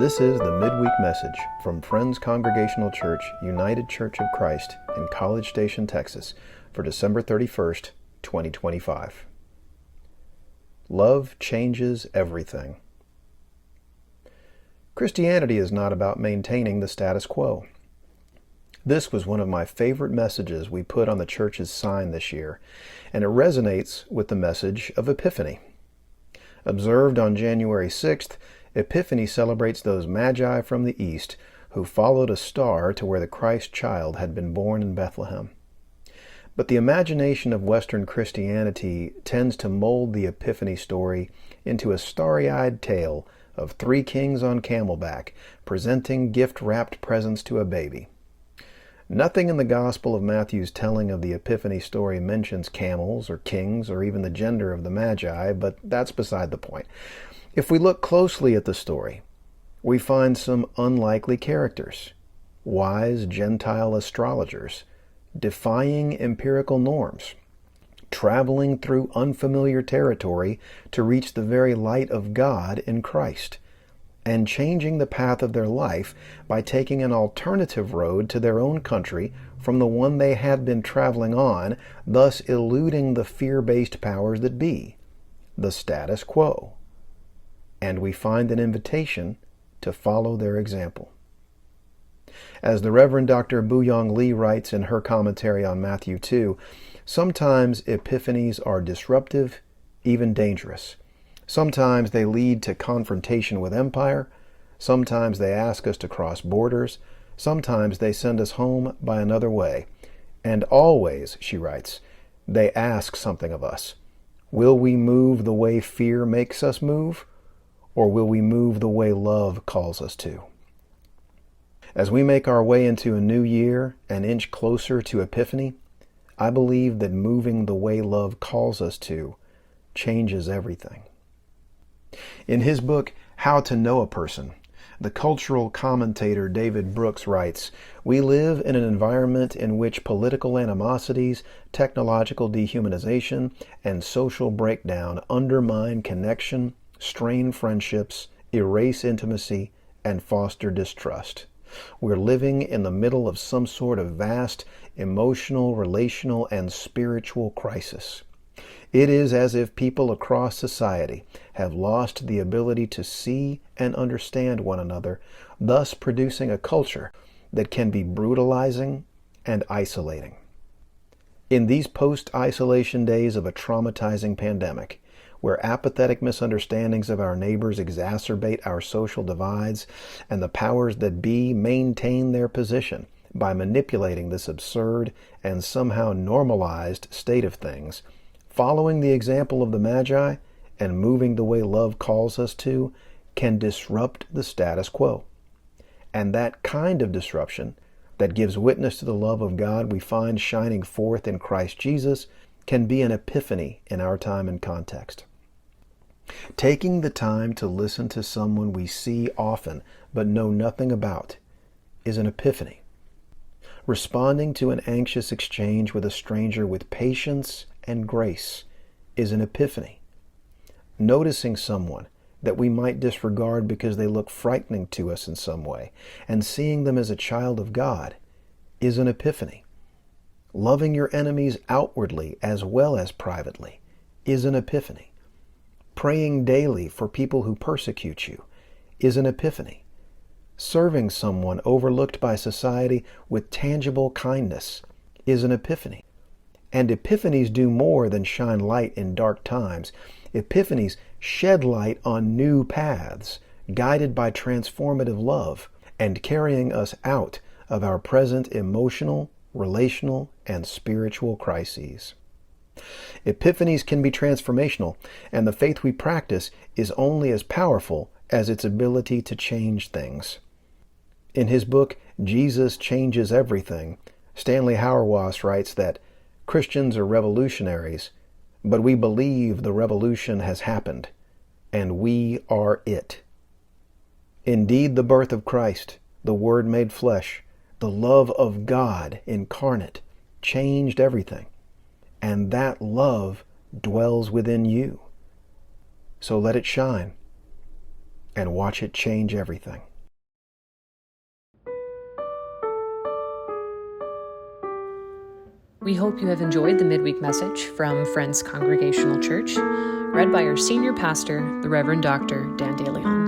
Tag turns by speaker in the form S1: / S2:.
S1: This is the Midweek Message from Friends Congregational Church, United Church of Christ in College Station, Texas, for December 31st, 2025. Love changes everything. Christianity is not about maintaining the status quo. This was one of my favorite messages we put on the church's sign this year, and it resonates with the message of Epiphany. Observed on January 6th, Epiphany celebrates those magi from the east who followed a star to where the Christ child had been born in Bethlehem. But the imagination of Western Christianity tends to mold the Epiphany story into a starry-eyed tale of three kings on camelback presenting gift-wrapped presents to a baby. Nothing in the Gospel of Matthew's telling of the Epiphany story mentions camels or kings or even the gender of the Magi, but that's beside the point. If we look closely at the story, we find some unlikely characters, wise Gentile astrologers, defying empirical norms, traveling through unfamiliar territory to reach the very light of God in Christ, and changing the path of their life by taking an alternative road to their own country from the one they had been traveling on, thus eluding the fear-based powers that be, the status quo. And we find an invitation to follow their example. As the Reverend Dr. Buyong Lee writes in her commentary on Matthew 2, sometimes epiphanies are disruptive, even dangerous. Sometimes they lead to confrontation with empire. Sometimes they ask us to cross borders. Sometimes they send us home by another way. And always, she writes, they ask something of us. Will we move the way fear makes us move? Or will we move the way love calls us to? As we make our way into a new year, an inch closer to Epiphany, I believe that moving the way love calls us to changes everything. In his book, How to Know a Person, the cultural commentator David Brooks writes, "We live in an environment in which political animosities, technological dehumanization, and social breakdown undermine connection, strain friendships, erase intimacy, and foster distrust. We're living in the middle of some sort of vast emotional, relational, and spiritual crisis. It is as if people across society have lost the ability to see and understand one another, thus producing a culture that can be brutalizing and isolating. In these post-isolation days of a traumatizing pandemic, where apathetic misunderstandings of our neighbors exacerbate our social divides, and the powers that be maintain their position by manipulating this absurd and somehow normalized state of things, following the example of the Magi and moving the way love calls us to can disrupt the status quo. And that kind of disruption that gives witness to the love of God we find shining forth in Christ Jesus can be an epiphany in our time and context. Taking the time to listen to someone we see often but know nothing about is an epiphany. Responding to an anxious exchange with a stranger with patience and grace is an epiphany. Noticing someone that we might disregard because they look frightening to us in some way and seeing them as a child of God is an epiphany. Loving your enemies outwardly as well as privately is an epiphany. Praying daily for people who persecute you is an epiphany. Serving someone overlooked by society with tangible kindness is an epiphany. And epiphanies do more than shine light in dark times. Epiphanies shed light on new paths, guided by transformative love, and carrying us out of our present emotional, relational, and spiritual crises. Epiphanies can be transformational, and the faith we practice is only as powerful as its ability to change things. In his book, Jesus Changes Everything, Stanley Hauerwas writes that Christians are revolutionaries, but we believe the revolution has happened, and we are it. Indeed, the birth of Christ, the Word made flesh, the love of God incarnate, changed everything, and that love dwells within you. So let it shine, and watch it change everything.
S2: We hope you have enjoyed the Midweek Message from Friends Congregational Church, read by our senior pastor, the Reverend Dr. Dan DeLeon.